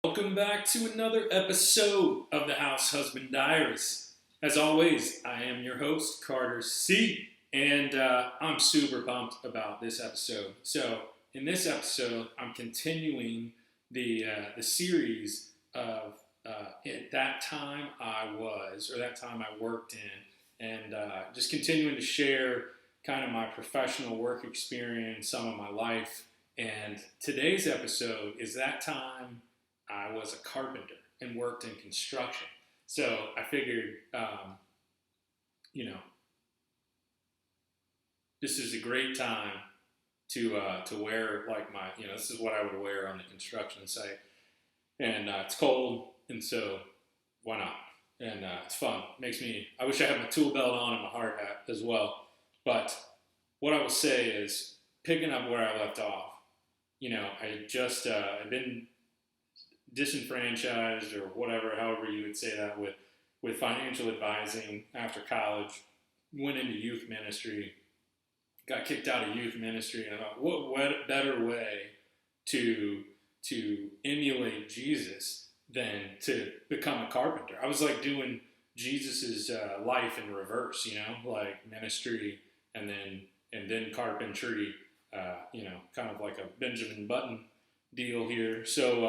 Welcome back to another episode of the House Husband Diaries. As always, I am your host, Carter C., and I'm super pumped about this episode. So, in this episode, I'm continuing the series of at that time I was, or that time I worked in, and just continuing to share kind of my professional work experience, some of my life. And today's episode is that time I was a carpenter and worked in construction. So I figured, you know, this is a great time to wear like my, this is what I would wear on the construction site, and it's cold, and so why not? And it's fun. Makes me. I wish I had my tool belt on and my hard hat as well. But what I will say is, picking up where I left off. I just I've been disenfranchised or whatever, however you would say that, with financial advising after college. Went into youth ministry, got kicked out of youth ministry, and I thought, what better way to emulate Jesus than to become a carpenter? I was like doing Jesus's life in reverse, like ministry and then carpentry, kind of like a Benjamin Button deal here. So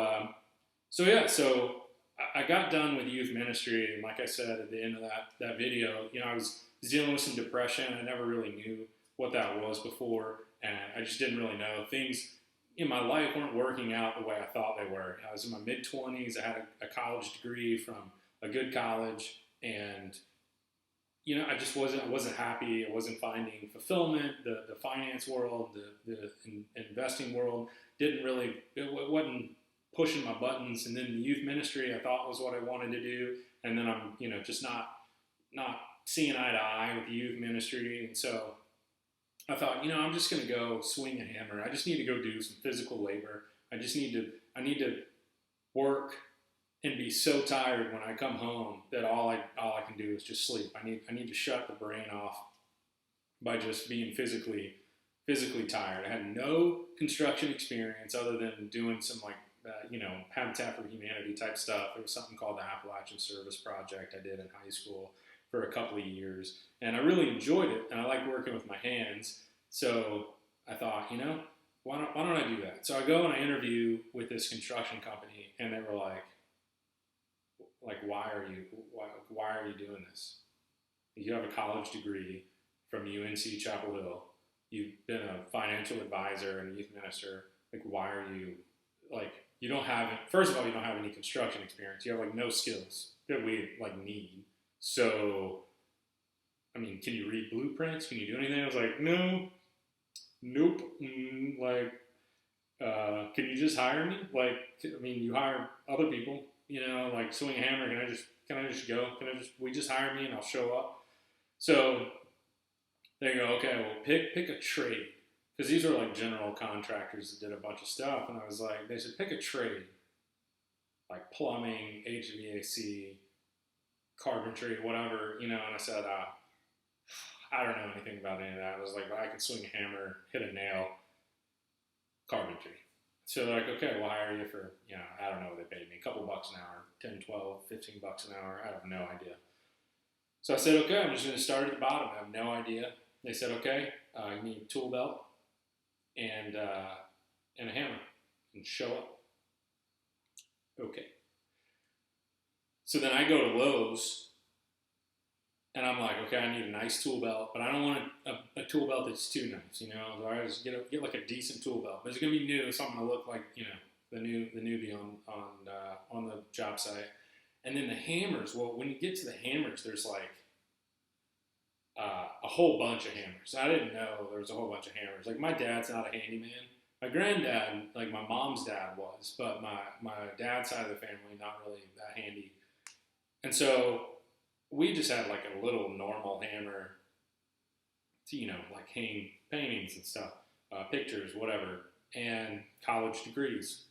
I got done with youth ministry, and like I said at the end of that video, I was dealing with some depression. I never really knew what that was before, and I just didn't really know. Things in my life weren't working out the way I thought they were. I was in my mid-20s. I had a college degree from a good college, and I just wasn't happy. I wasn't finding fulfillment. The finance world, the investing world it wasn't pushing my buttons. And then the youth ministry I thought was what I wanted to do, and then I'm just not seeing eye to eye with the youth ministry. And so I thought, I'm just going to go swing a hammer. I just need to go do some physical labor. I need to work and be so tired when I come home that all I can do is just sleep. I need to shut the brain off by just being physically tired. I had no construction experience other than doing some Habitat for Humanity type stuff. There was something called the Appalachian Service Project I did in high school for a couple of years, and I really enjoyed it, and I like working with my hands. So I thought, why don't I do that? So I go and I interview with this construction company, and they were like, why are you doing this? You have a college degree from UNC Chapel Hill. You've been a financial advisor and a youth minister. Why are you you don't have, first of all, you don't have any construction experience. You have no skills that we need. So, I mean, can you read blueprints? Can you do anything? I was like, no, nope. Can you just hire me? You hire other people, swing a hammer. Can I just go? We just hire me and I'll show up? So they go, okay, well, pick a trade. Because these are general contractors that did a bunch of stuff. And I was like, they said, pick a trade. Like plumbing, HVAC, carpentry, whatever, and I said, I don't know anything about any of that. I was like, well, I can swing a hammer, hit a nail, carpentry. So they're like, okay, we'll hire you for, I don't know what they paid me, a couple bucks an hour, 10, 12, 15 bucks an hour. I have no idea. So I said, okay, I'm just going to start at the bottom. I have no idea. They said, okay, you need a tool belt and a hammer, and show up. Okay. So then I go to Lowe's, and I'm like, okay, I need a nice tool belt, but I don't want a tool belt that's too nice, So I just get a decent tool belt, but it's gonna be new, something to look like, the newbie on the job site. And then the hammers. Well, when you get to the hammers, there's a whole bunch of hammers. I didn't know there was a whole bunch of hammers. My dad's not a handyman. My granddad, my mom's dad was, but my dad's side of the family, not really that handy. And so we just had a little normal hammer to, hang paintings and stuff, pictures, whatever, and college degrees.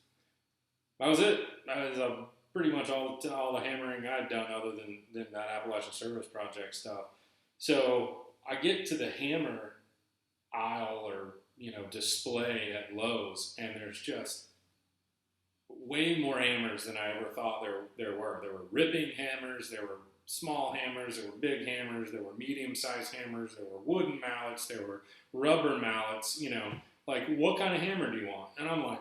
That was it. That was pretty much all the hammering I'd done other than that Appalachian Service Project stuff. So I get to the hammer aisle or display at Lowe's, and there's just way more hammers than I ever thought there were. There were ripping hammers, there were small hammers, there were big hammers, there were medium-sized hammers, there were wooden mallets, there were rubber mallets, like, what kind of hammer do you want? And I'm like,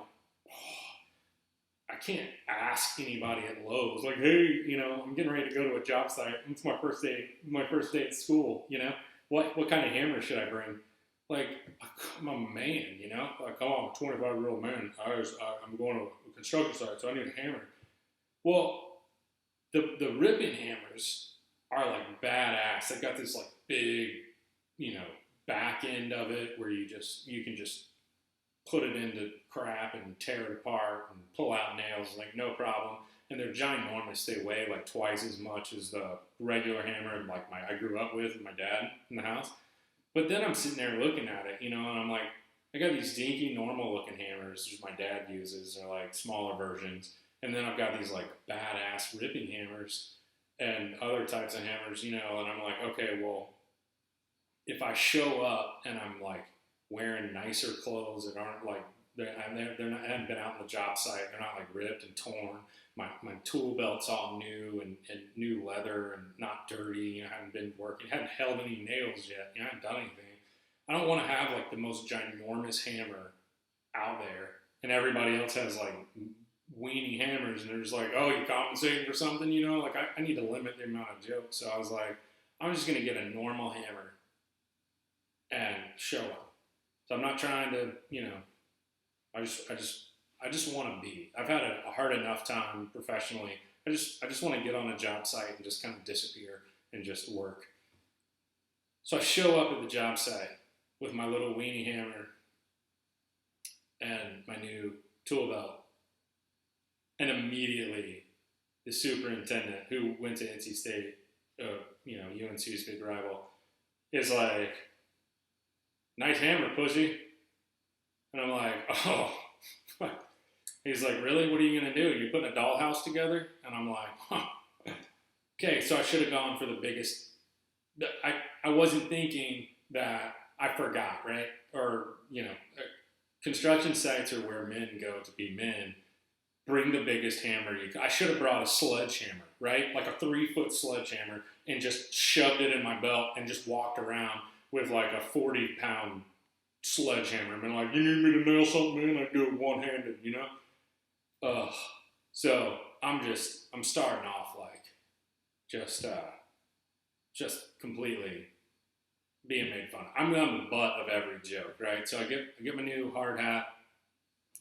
I can't ask anybody at Lowe's, like, hey, I'm getting ready to go to a job site. It's my first day at school, what kind of hammer should I bring? Like, I'm a man, like, oh, I'm a 25-year-old man. I'm going to a construction site, so I need a hammer. Well, the ripping hammers are like badass. They've got this like big, back end of it where you can just put it into crap and tear it apart and pull out nails like no problem. And they're ginormous. They weigh like twice as much as the regular hammer like I grew up with my dad in the house. But then I'm sitting there looking at it, and I'm like, I got these dinky normal looking hammers which my dad uses. They're like smaller versions. And then I've got these like badass ripping hammers and other types of hammers, and I'm like, okay, well, if I show up and I'm like wearing nicer clothes that aren't like, I haven't been out on the job site, they're not like ripped and torn. My tool belt's all new and new leather and not dirty. I haven't been working, haven't held any nails yet. I haven't done anything. I don't want to have like the most ginormous hammer out there, and everybody else has like weenie hammers, and they're just like, oh, you're compensating for something, like I need to limit the amount of jokes. So I was like, I'm just going to get a normal hammer and show up. So I'm not trying to, I just want to be. I've had a hard enough time professionally. I just want to get on a job site and just kind of disappear and just work. So I show up at the job site with my little weenie hammer and my new tool belt. And immediately, the superintendent, who went to NC State, UNC's big rival, is like, nice hammer, pussy. And I'm like, oh. He's like, really? What are you going to do? You putting a dollhouse together? And I'm like, huh. Okay, so I should have gone for the biggest. I wasn't thinking that I forgot, right? Or, construction sites are where men go to be men. Bring the biggest hammer I should have brought a sledgehammer, right? Like a 3-foot sledgehammer, and just shoved it in my belt and just walked around with like a 40-pound sledgehammer. And been like, you need me to nail something in? I do it one-handed, So I'm starting off like just completely being made fun of. I'm the butt of every joke, right? So I get my new hard hat.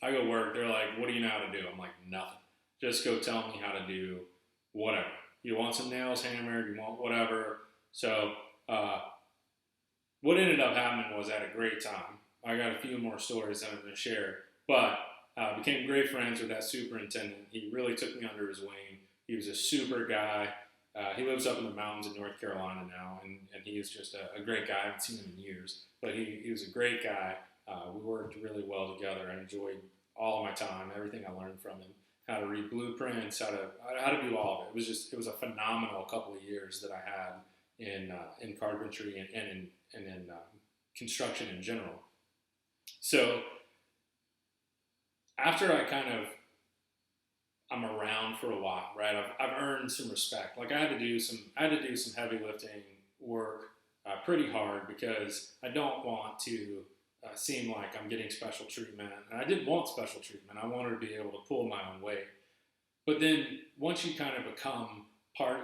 I go work, they're like, what do you know how to do? I'm like, nothing. Just go tell me how to do whatever. You want some nails hammered, you want whatever. So what ended up happening was I had a great time. I got a few more stories that I'm going to share. But became great friends with that superintendent. He really took me under his wing. He was a super guy. He lives up in the mountains in North Carolina now, and he is just a great guy. I haven't seen him in years. But he was a great guy. We worked really well together. I enjoyed all of my time, everything I learned from him, how to read blueprints, how to do all of it. It was a phenomenal couple of years that I had in carpentry and in construction in general. So after I'm around for a while, right? I've earned some respect. Like I had to do some heavy lifting work, pretty hard, because I don't want to seem like I'm getting special treatment. And I didn't want special treatment. I wanted to be able to pull my own weight. But then once you kind of become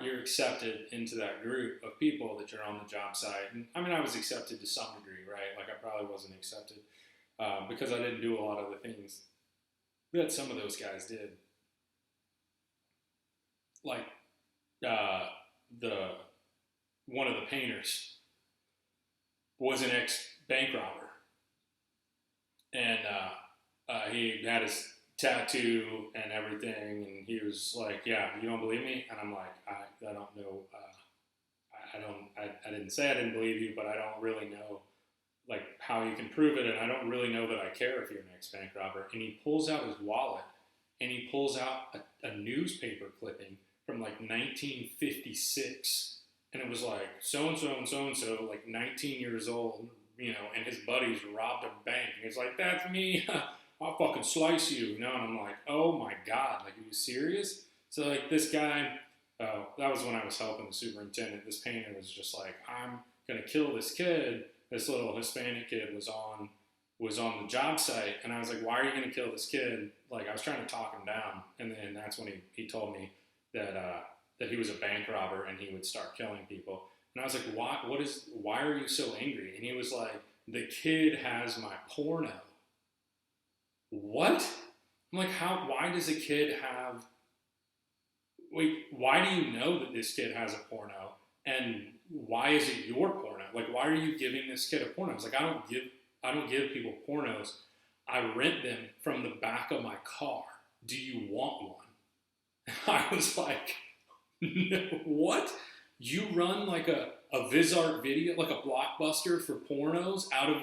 you're accepted into that group of people that you're on the job site. And I mean, I was accepted to some degree, right? Like I probably wasn't accepted because I didn't do a lot of the things that some of those guys did. Like one of the painters was an ex-bank robber. And he had his tattoo and everything, and he was like, yeah, you don't believe me? And I'm like, I don't know. I didn't say I didn't believe you, but I don't really know like how you can prove it, and I don't really know that I care if you're an ex-bank robber. And he pulls out his wallet, and he pulls out a newspaper clipping from like 1956, and it was like so-and-so and so-and-so, like 19 years old, and his buddies robbed a bank. And he's like, that's me I'll fucking slice you, you know? And I'm like, oh my God, like, are you serious? So like this guy, that was when I was helping the superintendent. This painter was just like, I'm gonna kill this kid. This little Hispanic kid was on the job site, and I was like, why are you gonna kill this kid? Like, I was trying to talk him down, and then that's when he told me that that he was a bank robber and he would start killing people. And I was like, why are you so angry? And he was like, the kid has my porno. What? I'm like, why does a kid have, wait, why do you know that this kid has a porno? And why is it your porno? Like, why are you giving this kid a porno? I was like, I don't give people pornos. I rent them from the back of my car. Do you want one? I was like, no, what? You run like a VizArt video, like a Blockbuster for pornos out of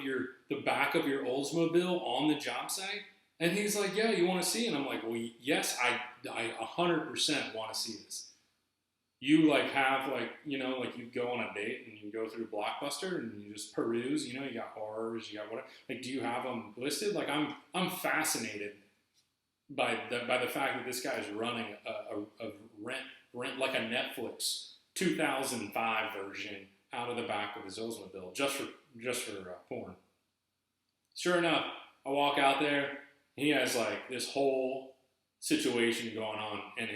the back of your Oldsmobile on the job site? And he's like, yeah, you want to see it? And I'm like, well, yes, I 100% want to see this. You like have like, you know, like you go on a date and you go through Blockbuster and you just peruse, you know, you got horrors, you got whatever. Like, do you have them listed? Like, I'm fascinated by the fact that this guy's running a rent like a Netflix 2005 version out of the back of his Oldsmobile just for porn. Sure enough, I walk out there. He has like this whole situation going on in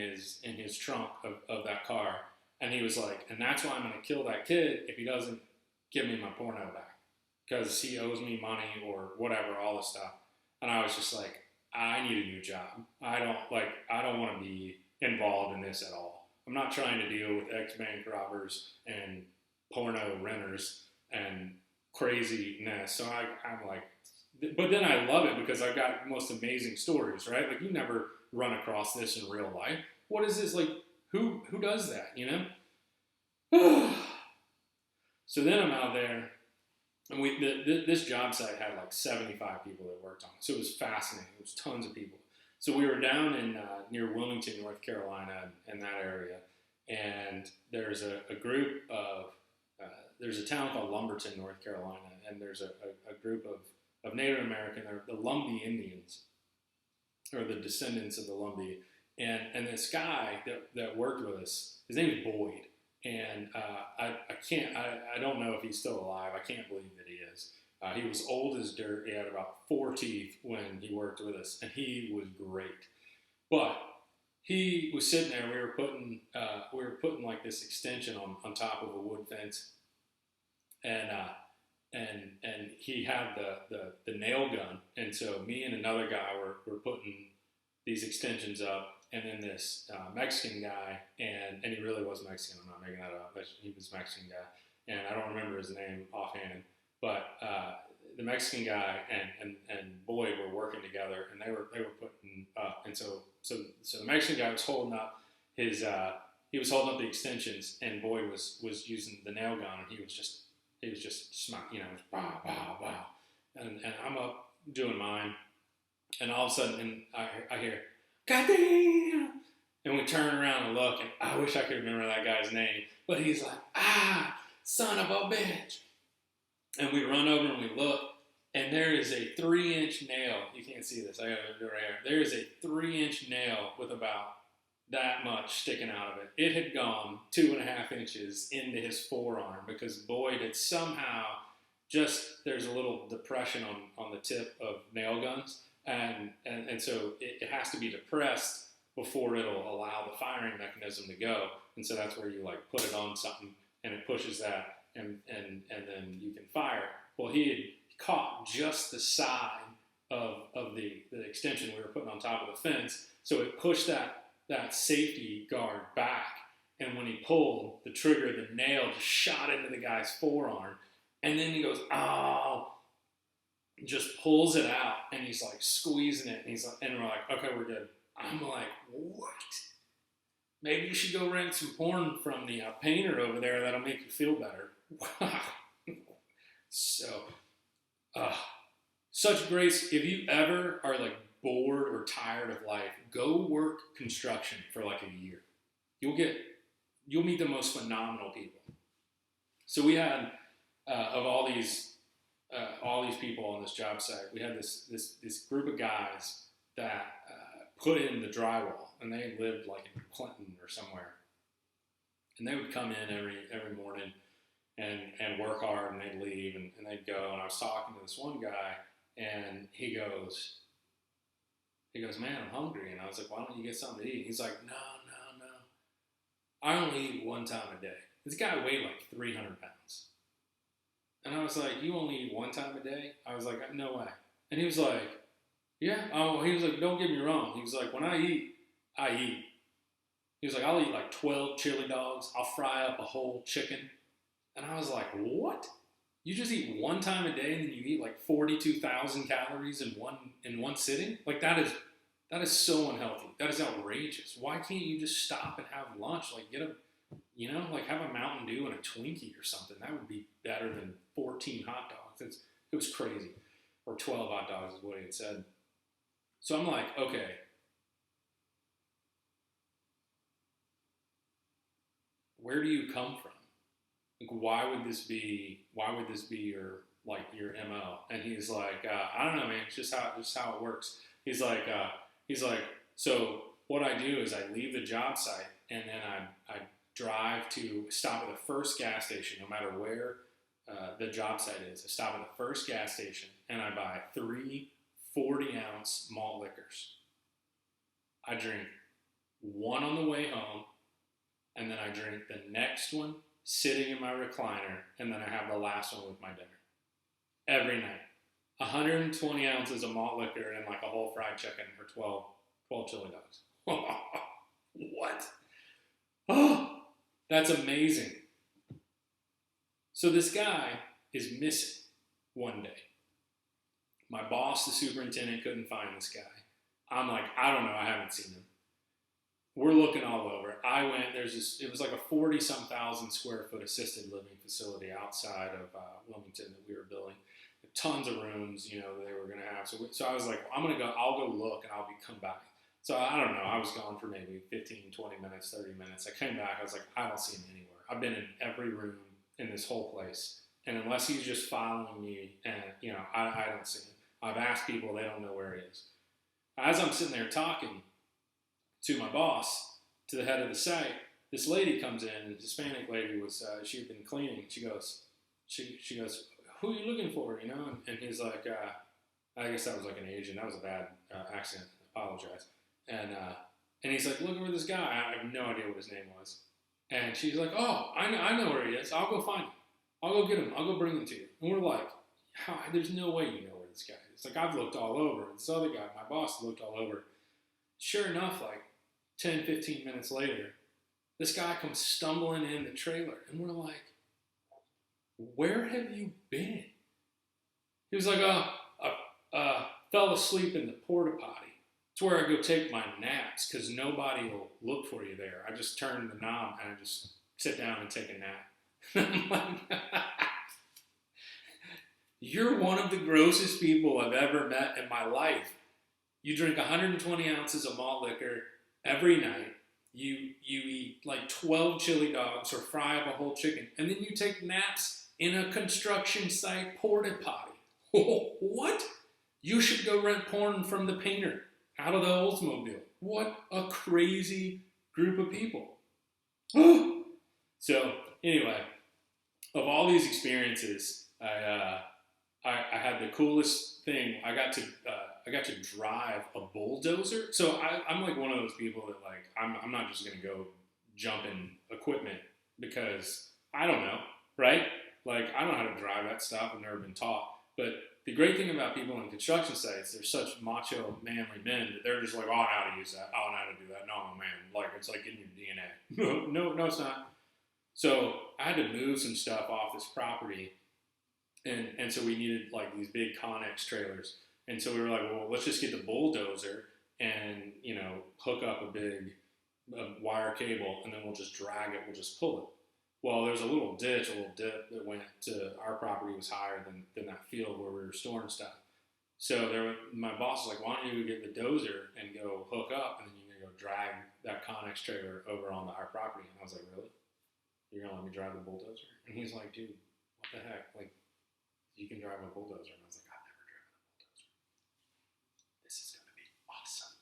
his trunk of that car, and he was like, and that's why I'm going to kill that kid if he doesn't give me my porno back, because he owes me money or whatever, all this stuff. And I was just like, I need a new job. I don't want to be involved in this at all. I'm not trying to deal with ex-bank robbers and porno renters and craziness. So I'm like, but then I love it because I've got the most amazing stories, right? Like, you never run across this in real life. What is this? Like, who does that, you know? So then I'm out there, and this job site had like 75 people that worked on it. So it was fascinating. It was tons of people. So we were down in near Wilmington, North Carolina, in that area, and there's a group of there's a town called Lumberton, North Carolina, and there's a group of Native American, they're the Lumbee Indians, or the descendants of the Lumbee, and this guy that worked with us, his name is Boyd, and I don't know if he's still alive. I can't believe that he is. He was old as dirt. He had about 4 teeth when he worked with us, and he was great. But he was sitting there. We were putting like this extension on top of a wood fence, and he had the nail gun, and so me and another guy were putting these extensions up, and then this Mexican guy, and he really was Mexican, I'm not making that up, but he was a Mexican guy, and I don't remember his name offhand, but the Mexican guy and Boyd were working together, and they were putting up, and so the Mexican guy was holding up his he was holding up the extensions, and Boyd was using the nail gun, and he was just smart, you know, wow, wow, wow. And I'm up doing mine, and all of a sudden, and I hear, God damn! And we turn around and look, and I wish I could remember that guy's name, but he's like, son of a bitch. And we run over and we look, and there is a 3-inch nail. You can't see this, I gotta do it right here. There is a 3-inch nail with about that much sticking out of it. It had gone 2.5 inches into his forearm because Boyd had somehow there's a little depression on the tip of nail guns, and so it has to be depressed before it'll allow the firing mechanism to go, and so that's where you like put it on something and it pushes that, and then you can fire. Well, he had caught just the side of the extension we were putting on top of the fence, so it pushed that safety guard back, and when he pulled the trigger, the nail just shot into the guy's forearm, and then he goes, oh, just pulls it out, and he's like squeezing it, and he's like, and we're like, okay, we're good. I'm like, what? Maybe you should go rent some porn from the painter over there. That'll make you feel better. Wow. So, such grace. If you ever are like bored or tired of life, go work construction for like a year. You'll meet the most phenomenal people. So we had of all these all these people on this job site. We had this group of guys that put in the drywall, and they lived like in Clinton or somewhere. And they would come in every morning and work hard, and they'd leave, and they'd go. And I was talking to this one guy, and he goes, man, I'm hungry. And I was like, why don't you get something to eat? He's like, no. I only eat one time a day. This guy weighed like 300 pounds. And I was like, you only eat one time a day? I was like, no way. And he was like, yeah. Oh, he was like, don't get me wrong. He was like, when I eat, I eat. He was like, I'll eat like 12 chili dogs. I'll fry up a whole chicken. And I was like, what? You just eat one time a day and then you eat like 42,000 calories in one sitting? Like that is so unhealthy. That is outrageous. Why can't you just stop and have lunch? Like like have a Mountain Dew and a Twinkie or something. That would be better than 14 hot dogs. It was crazy. Or 12 hot dogs is what he had said. So I'm like, okay. Where do you come from? Like, why would this be your MO? And he's like, I don't know, man. It's just how it works. He's like, so what I do is I leave the job site and then I drive to stop at the first gas station, no matter where the job site is. I stop at the first gas station and I buy 3 40-ounce malt liquors. I drink one on the way home, and then I drink the next one sitting in my recliner, and then I have the last one with my dinner. Every night. 120 ounces of malt liquor and like a whole fried chicken or 12 chili dogs. What? Oh, that's amazing. So this guy is missing one day. My boss, the superintendent, couldn't find this guy. I'm like, I don't know, I haven't seen him. We're looking all over. I went, it was like a 40-some thousand square foot assisted living facility outside of Wilmington that we were building. Tons of rooms, they were going to have. So I was like, I'll go look and I'll come back. So I don't know, I was gone for maybe 15, 20 minutes, 30 minutes. I came back, I was like, I don't see him anywhere. I've been in every room in this whole place. And unless he's just following me, and I don't see him. I've asked people, they don't know where he is. As I'm sitting there talking to my boss, to the head of the site, this lady comes in, a Hispanic lady she had been cleaning. She goes, who are you looking for? And he's like, I guess that was like an Asian. That was a bad accent. I apologize. And he's like, looking for this guy. I have no idea what his name was. And she's like, oh, I know where he is. I'll go find him. I'll go get him. I'll go bring him to you. And we're like, there's no way you know where this guy is. It's like, I've looked all over. This other guy, my boss, looked all over. Sure enough, like 10, 15 minutes later, this guy comes stumbling in the trailer. And we're like, where have you been? He was like, fell asleep in the porta potty. It's where I go take my naps because nobody will look for you there. I just turn the knob and I just sit down and take a nap. I'm like, you're one of the grossest people I've ever met in my life. You drink 120 ounces of malt liquor every night. You eat like 12 chili dogs or fry up a whole chicken. And then you take naps in a construction site porta potty. What? You should go rent porn from the painter out of the Oldsmobile. What a crazy group of people. So anyway, of all these experiences, I had the coolest thing. I got to drive a bulldozer. So I'm like one of those people that like I'm not just gonna go jump in equipment because I don't know, right? Like I don't know how to drive that stuff. I've never been taught. But the great thing about people on construction sites, they're such macho, manly men that they're just like, oh, I know how to use that. Oh, I know how to do that. No, I'm a man. Like it's like in your DNA. No, it's not. So I had to move some stuff off this property. And so we needed like these big Connex trailers. And so we were like, well, let's just get the bulldozer and, hook up a big wire cable and then we'll just drag it. We'll just pull it. Well, there's a little dip that went to our property was higher than that field where we were storing stuff. So my boss was like, why don't you get the dozer and go hook up and then you're going to go drag that Connex trailer over onto our property. And I was like, really? You're going to let me drive the bulldozer? And he's like, dude, what the heck? Like, you can drive a bulldozer. And I was like, I've never driven a bulldozer. This is going to be awesome.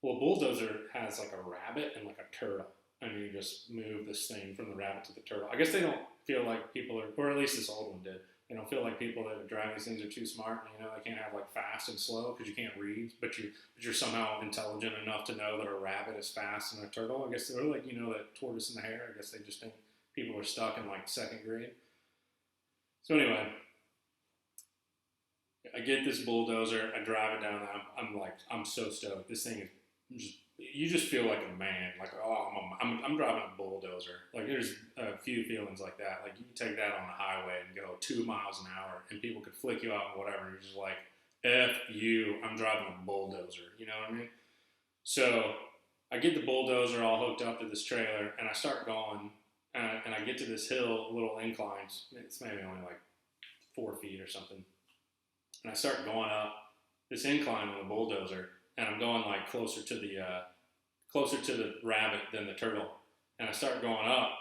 Well, a bulldozer has like a rabbit and like a turtle. And you just move this thing from the rabbit to the turtle. I guess they don't feel like people are, or at least this old one did. They don't feel like people that drive these things are too smart. You know, they can't have like fast and slow because you can't read, but you're somehow intelligent enough to know that a rabbit is fast and a turtle. I guess they're like, you know, that tortoise and the hare. I guess they just think people are stuck in like second grade. So anyway, I get this bulldozer. I drive it down. I'm so stoked. This thing is just, you just feel like a man. Like, oh, I'm driving a bulldozer. Like, there's a few feelings like that. Like, you can take that on the highway and go 2 miles an hour, and people could flick you out and whatever. And you're just like, F you, I'm driving a bulldozer. You know what I mean? So I get the bulldozer all hooked up to this trailer, and I start going, and I get to this hill, little inclines. It's maybe only like 4 feet or something. And I start going up this incline on the bulldozer, and I'm going like closer to the rabbit than the turtle. And I start going up,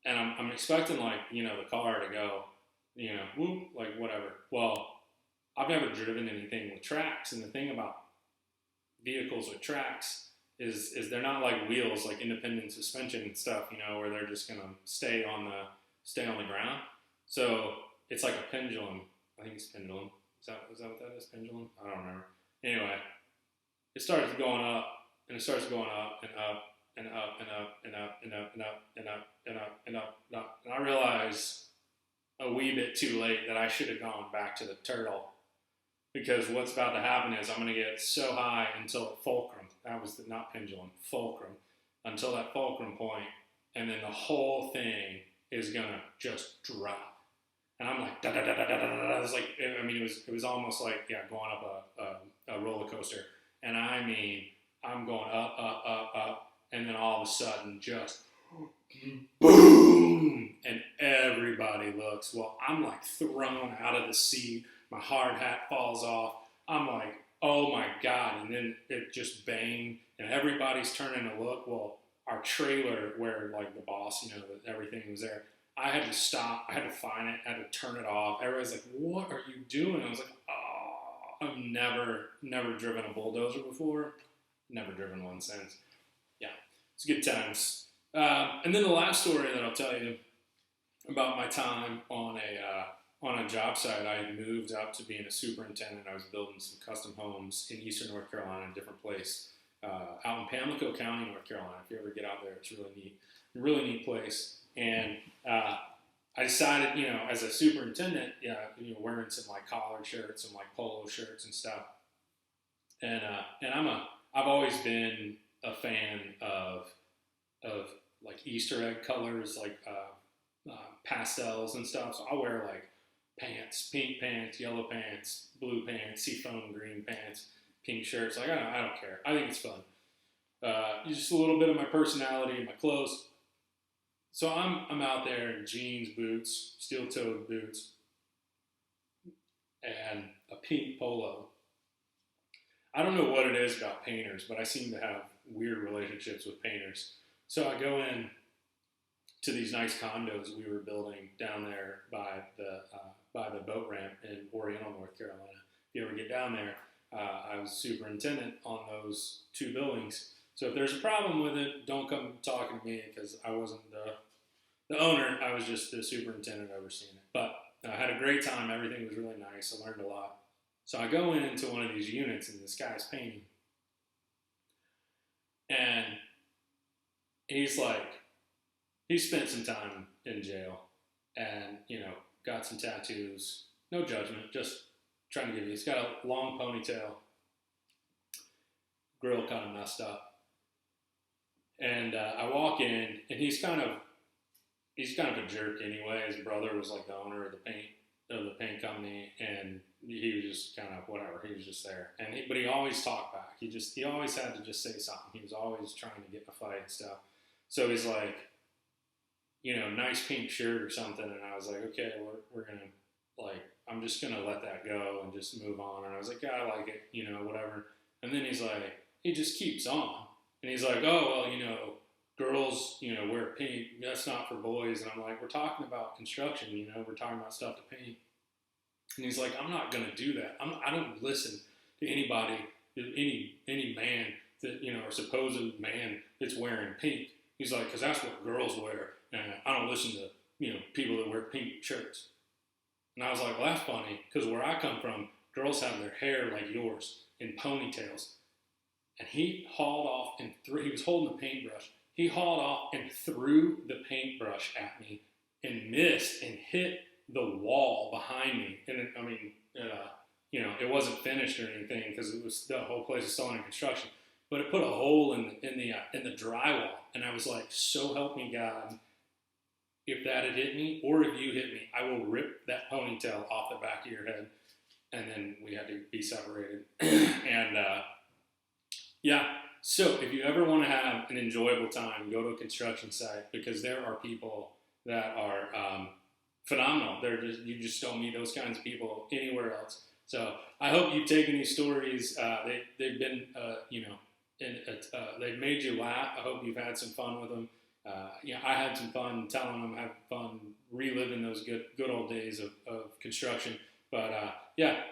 and I'm expecting like, you know, the car to go, you know, whoop, like whatever. Well, I've never driven anything with tracks, and the thing about vehicles with tracks is they're not like wheels, like independent suspension and stuff, you know, where they're just gonna stay on the ground. So it's like a pendulum. I think it's pendulum. Is that what that is? Pendulum? I don't remember. Anyway, it starts going up, and it starts going up and up and up and up and up and up and up and up and up and up and up. And I realize a wee bit too late that I should have gone back to the turtle, because what's about to happen is I'm going to get so high until fulcrum. That was not pendulum, fulcrum. Until that fulcrum point, and then the whole thing is going to just drop. And I'm like, da da da da da da da. It was like, I mean, it was almost like, yeah, going up a roller coaster. And I mean, I'm going up, up, up, up, and then all of a sudden, just boom, and everybody looks. Well, I'm like thrown out of the seat. My hard hat falls off. I'm like, oh my God. And then it just banged, and everybody's turning to look. Well, our trailer, where like the boss, you know, everything was there. I had to stop. I had to find it. I had to turn it off. Everybody's like, what are you doing? I was like, oh, I've never driven a bulldozer before. Never driven one since. Yeah, it's good times. And then the last story that I'll tell you about my time on a job site. I had moved up to being a superintendent. I was building some custom homes in eastern North Carolina, a different place, out in Pamlico County, North Carolina. If you ever get out there, it's really neat place. And I decided, you know, as a superintendent, you know, wearing some like collared shirts and like polo shirts and stuff. And I've always been a fan of like Easter egg colors, like pastels and stuff. So I'll wear like pants, pink pants, yellow pants, blue pants, seafoam green pants, pink shirts. Like I don't care. I think it's fun. Just a little bit of my personality in my clothes. So I'm out there in jeans, boots, steel-toed boots, and a pink polo. I don't know what it is about painters, but I seem to have weird relationships with painters. So I go in to these nice condos we were building down there by the boat ramp in Oriental, North Carolina. If you ever get down there, I was superintendent on those 2 buildings. So if there's a problem with it, don't come talking to me, because I wasn't the owner. I was just the superintendent overseeing it. But I had a great time. Everything was really nice. I learned a lot. So I go into one of these units, and this guy's painting. And he's like, he spent some time in jail and, you know, got some tattoos. No judgment, just trying to give you. He's got a long ponytail, grill kind of messed up. And I walk in, and he's kind of a jerk anyway. His brother was like the owner of the paint company, and he was just kind of whatever. He was just there, but he always talked back. He always had to just say something. He was always trying to get in a fight and stuff. So he's like, you know, nice pink shirt or something, and I was like, okay, we're gonna, like, I'm just gonna let that go and just move on. And I was like, yeah, I like it, you know, whatever. And then he's like, he just keeps on. And he's like, oh, well, you know, girls, you know, wear pink. That's not for boys. And I'm like, we're talking about construction, you know, we're talking about stuff to paint. And he's like, I'm not going to do that. I don't listen to anybody, any man that, or supposed man that's wearing pink. He's like, because that's what girls wear. And I don't listen to, people that wear pink shirts. And I was like, well, that's funny, because where I come from, girls have their hair like yours in ponytails. And he hauled off and he was holding the paintbrush. He hauled off and threw the paintbrush at me and missed and hit the wall behind me. And it wasn't finished or anything because the whole place is still under construction. But it put a hole in the drywall. And I was like, so help me God, if that had hit me, or if you hit me, I will rip that ponytail off the back of your head. And then we had to be separated. And so if you ever want to have an enjoyable time, go to a construction site, because there are people that are phenomenal. You just don't meet those kinds of people anywhere else. So I hope you've taken these stories. They've been, they've made you laugh. I hope you've had some fun with them. I had some fun telling them, having fun reliving those good old days of construction. But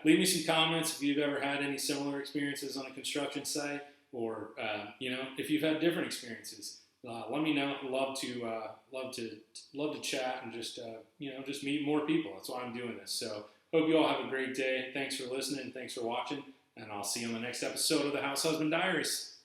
leave me some comments if you've ever had any similar experiences on a construction site, or if you've had different experiences. Let me know. Love to chat and just meet more people. That's why I'm doing this. So hope you all have a great day. Thanks for listening. Thanks for watching, and I'll see you on the next episode of the House Husband Diaries.